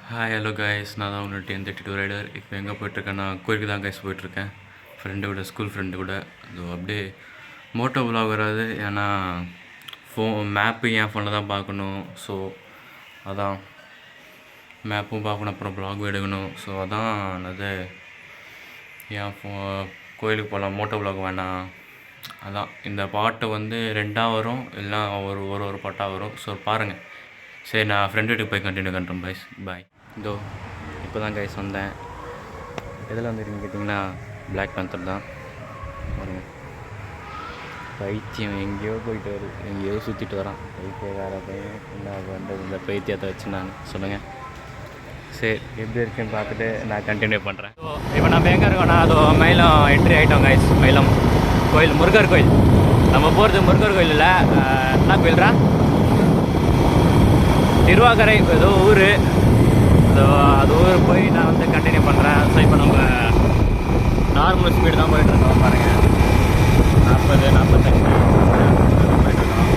Hi hello guys, நான் தான் உங்கள் TN32 ரைடர். இப்போ எங்கே போயிட்டுருக்கேன்? நான் கோயிலுக்கு தான் கைஸ் போயிட்டுருக்கேன், ஃப்ரெண்டு கூட, ஸ்கூல் ஃப்ரெண்டு கூட. அது அப்படியே மோட்டோ விலாக் வராது, ஏன்னா மேப்பு என் ஃபோனில் தான் பார்க்கணும். ஸோ அதான் மேப்பும் பார்க்கணும், அப்புறம் விலாகும் எடுக்கணும். ஸோ அதான் அது என் கோயிலுக்கு போகலாம், மோட்டோ விலாக் வேணாம். அதான் இந்த பாட்டு வந்து ரெண்டாக வரும், இல்லைனா ஒரு ஒரு ஒரு பாட்டாக வரும். ஸோ பாருங்கள். சரி, நான் ஃப்ரெண்டு வீட்டுக்கு போய் கண்டினியூ பண்ணுறேன் கைஸ். பாய். இதோ இப்போ தான் கைஸ் வந்தேன். எதில் வந்துருக்குன்னு கேட்டிங்கன்னா பிளாக் பேந்தர் தான். பாருங்க, பைத்தியம் எங்கேயோ போயிட்டு வருது, எங்கேயோ சுற்றிட்டு வரான். வேற பையன் என்ன பண்ணுறது இந்த பைத்தியத்தை வச்சு நான் சொல்லுங்கள். சரி, எப்படி இருக்குன்னு பார்த்துட்டு நான் கண்டினியூ பண்ணுறேன். இப்போ நம்ம எங்கே இருக்கோம்னா, அதோ மயிலம் என்ட்ரி ஆகிட்டோம் கைஸ். மயிலம் கோயில், முருகர் கோயில். நம்ம போகிறது முருகர் கோயில் இல்லை, என்ன கோயில்ரா? திருவாக்கரை ஏதோ ஊர். அது ஊர் போய் நான் வந்து கண்டினியூ பண்ணுறேன். ஸோ இப்போ நம்ம நார்மல் ஸ்பீடு தான் போயிட்டுருக்கோம். பாருங்கள், 40-45 போயிட்டுருக்கோம்.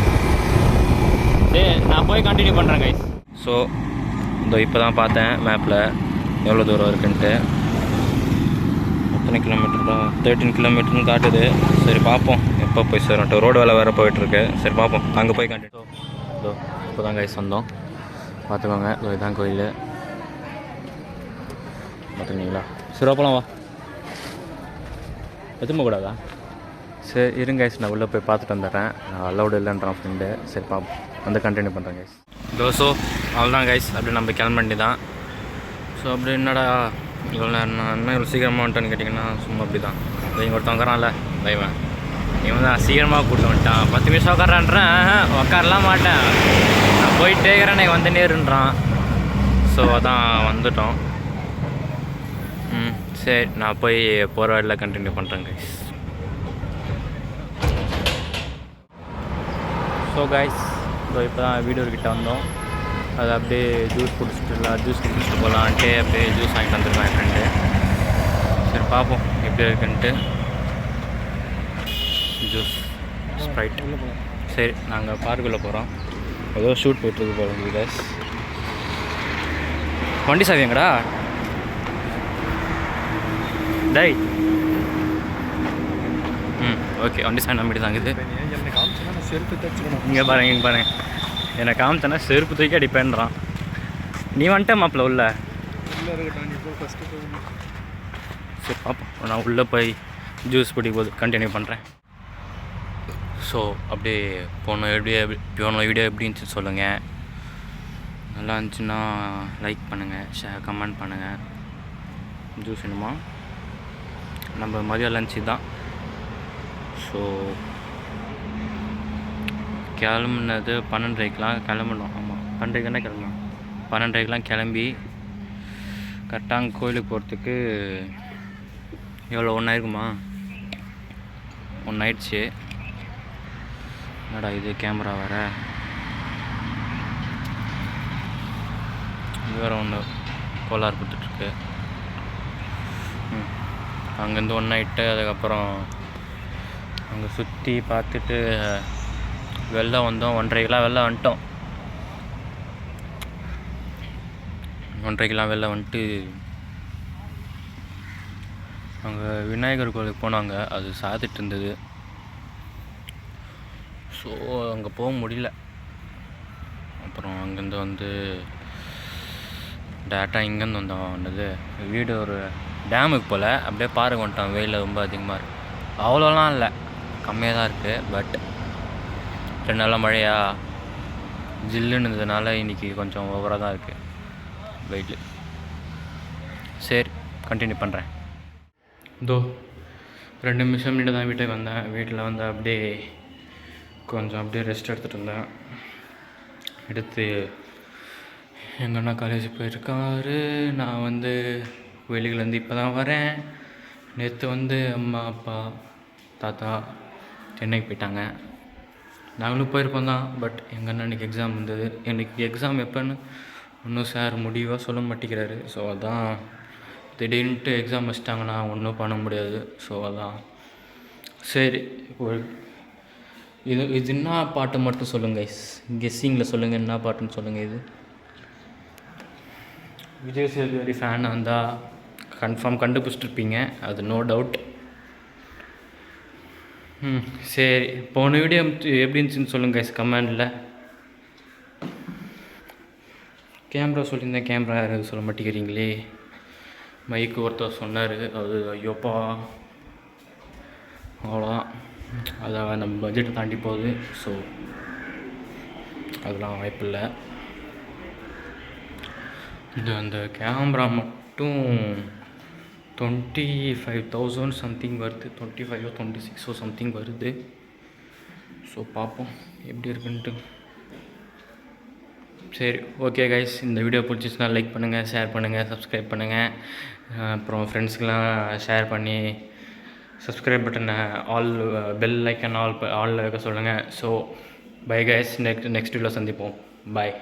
சரி, நான் போய் கண்டினியூ பண்ணுறேன் கைஸ். ஸோ இந்த இப்போ தான் பார்த்தேன் மேப்பில் எவ்வளோ தூரம் இருக்குன்ட்டு. எத்தனை கிலோமீட்டர் தான்? 13 கிலோமீட்டர்னு காட்டுது. சரி பார்ப்போம் எப்போ போய் சேரும். ரோடு வேலை வேறு போயிட்டுருக்கு. சரி பார்ப்போம், அங்கே போய் கண்டினியூ. இதோ இப்போ தான் கைஸ் வந்தோம், பார்த்துக்கோங்க. இதுதான் கோயில், பார்த்துக்கிங்களா? சரி போகலாம், வா. எதுவும் கூடாதா? சரி இருங்க கைஸ், நான் உள்ளே போய் பார்த்துட்டு வந்துடுறேன். நான் அலௌடு இல்லைன்றான் ஃப்ரெண்டு. சரி பார்ப்போம், வந்து கண்டினியூ பண்ணுறேன் கைஸ். தோசோ அவ்வளோதான் கைஸ், அப்படி நம்ம கிளம்ப வேண்டி தான். ஸோ அப்படி என்னடா இவ்வளோ நேரம் நான் என்ன இவ்வளோ சீக்கிரமாக வந்துட்டேன்னு கேட்டிங்கன்னா, சும்மா அப்படி தான். இங்கே ஒருத்தன் உட்காரான்ல பைவன், இவன் தான் சீக்கிரமாக கூப்பிட்டு வந்துட்டான். 10 நிமிஷம் உட்காரான்றேன், உட்காரலாம் மாட்டேன். நான் போயிட்டே இருக்கிறேன், நான் வந்து நேருன்றான். ஸோ அதான் வந்துட்டோம். சரி, நான் போய் போகிற வழியில் கண்டினியூ பண்ணுறேன் கைஸ். ஸோ கைஸ், இப்போ தான் வீடியோக்கிட்ட வந்தோம். அது அப்படியே ஜூஸ் குடிச்சிட்டு போகலான்ட்டு அப்படியே ஜூஸ் வாங்கிட்டு வந்துருக்கேன் என் ஃப்ரெண்டு. சரி பார்ப்போம் எப்படி இருக்குன்ட்டு. Juice Sprite. சரி, நாங்கள் பார்க்குள்ளே போகிறோம். ஏதோ ஷூட் போயிட்டுருக்கு போகிறோம் கைஸ். வண்டி சாவி எங்கடா டை? ஓகே, வண்டி சாவி நம்பிட்டு தாங்குது. இங்கே பாருங்க, என்னை காமிச்சேன்னா செருப்பு தூக்கி அடிப்பேன்றான். நீ வந்துட்ட மாப்பிள்ள உள்ள. சரி பார்ப்போம், நான் உள்ளே போய் ஜூஸ் பிடிக்கும் போது கண்டினியூ பண்ணுறேன். ஸோ அப்படியே போன வீடியோ எப்படி இருந்துச்சு சொல்லுங்கள். நல்லா இருந்துச்சுன்னா லைக் பண்ணுங்கள், கமெண்ட் பண்ணுங்கள். ஜூஸ் வேணுமா? நம்ம மதியம் லஞ்சு தான். ஸோ கிளம்புனது 12:30க்கெலாம் கிளம்பணும். ஆமாம், 12:30 கிளம்பணும். 12:30க்கெலாம் கிளம்பி கரெக்டாக கோயிலுக்கு போகிறதுக்கு எவ்வளோ 1 ஆயிருக்குமா? 1 ஆயிடுச்சு. என்னடா இது கேமரா வேறு, இது வேறு ஒன்று கோளாறு கொடுத்துட்ருக்கு. அங்கேருந்து 1 ஆகிட்டு அதுக்கப்புறம் அங்கே சுற்றி பார்த்துட்டு வெளில வந்தோம். 1:30க்கெலாம் வெளில வந்துட்டோம். 1:30க்கெலாம் வெளில வந்துட்டு அங்கே விநாயகர் கோயிலுக்கு போனாங்க. அது சாத்திட்டு இருந்தது. ஸோ அங்கே போக முடியல. அப்புறம் அங்கேருந்து வந்து டேரெக்டாக இங்கேருந்து வந்தது வீடு ஒரு டேமுக்கு போல். அப்படியே பாருங்க வந்துட்டோம். வெயில் ரொம்ப அதிகமாக இருக்குது. அவ்வளோலாம் இல்லை, கம்மியாக தான் இருக்குது. பட் 2 நாளாக மழையா ஜில்லுன்னு இருந்ததுனால இன்றைக்கி கொஞ்சம் ஓவராக தான் இருக்குது வெயில். சரி, கண்டினியூ பண்ணுறேன். இதோ 2 நிமிஷம் முன்னாடி தான் வீட்டுக்கு வந்தேன். வீட்டில் வந்து அப்படியே கொஞ்சம் அப்படியே ரெஸ்ட் எடுத்துகிட்டு இருந்தேன். எடுத்து எங்கள் அண்ணா காலேஜ் போயிருக்காரு. நான் வந்து வெளியிலேருந்து இப்போ தான் வரேன். நேற்று வந்து அம்மா அப்பா தாத்தா சென்னைக்கு போயிட்டாங்க. நாங்களும் போயிருப்போம் தான். பட் எங்கள் அண்ணா இன்றைக்கி எக்ஸாம் இருந்தது. எனக்கு எக்ஸாம் எப்போன்னு இன்னும் சார் முடிவாக சொல்ல மாட்டேங்கிறாரு. ஸோ அதான் திடீர்னுட்டு எக்ஸாம் வச்சிட்டாங்கன்னா ஒன்றும் பண்ண முடியாது. ஸோ அதான் சரி, இது என்ன பாட்டு மட்டும் சொல்லுங்கள் கைஸ், கெஸ்ஸிங்கில் சொல்லுங்கள் என்ன பாட்டுன்னு சொல்லுங்கள். இது விஜய் சேதுபதி ஃபேன் வந்தால் கன்ஃபார்ம் கண்டுபிடிச்சிட்ருப்பீங்க, அது நோ டவுட். சரி, போன வீடியோ எப்படி இருந்துச்சுன்னு சொல்லுங்கள் கைஸ் கமெண்டில். கேமரா சொல்லியிருந்தேன், கேமரா யாரும் சொல்ல மாட்டேங்கிறீங்களே. மைக்கு ஒருத்தர் சொன்னார், அது ஐயோப்பா அவ்வளோதான், அதை நம்ம பட்ஜெட்டை தாண்டி போகுது. ஸோ அதெல்லாம் வாய்ப்பில்லை. இது அந்த கேமரா மட்டும் 25,000 சம்திங் வருது, 25 26 சம்திங் வருது. ஸோ பார்ப்போம் எப்படி இருக்குன்ட்டு. சரி, ஓகே கைஸ், இந்த வீடியோ பிடிச்சிச்சுன்னா லைக் பண்ணுங்கள், ஷேர் பண்ணுங்கள், சப்ஸ்கிரைப் பண்ணுங்கள். அப்புறம் ஃப்ரெண்ட்ஸ்க்கெலாம் ஷேர் பண்ணி சப்ஸ்கிரைப் பட்டனை ஆல் பெல் ஐக்கன் ஆல் வைக்க சொல்லுங்கள். ஸோ பை கைஸ், நெக்ஸ்ட் வீடியோவில் சந்திப்போம். பாய்.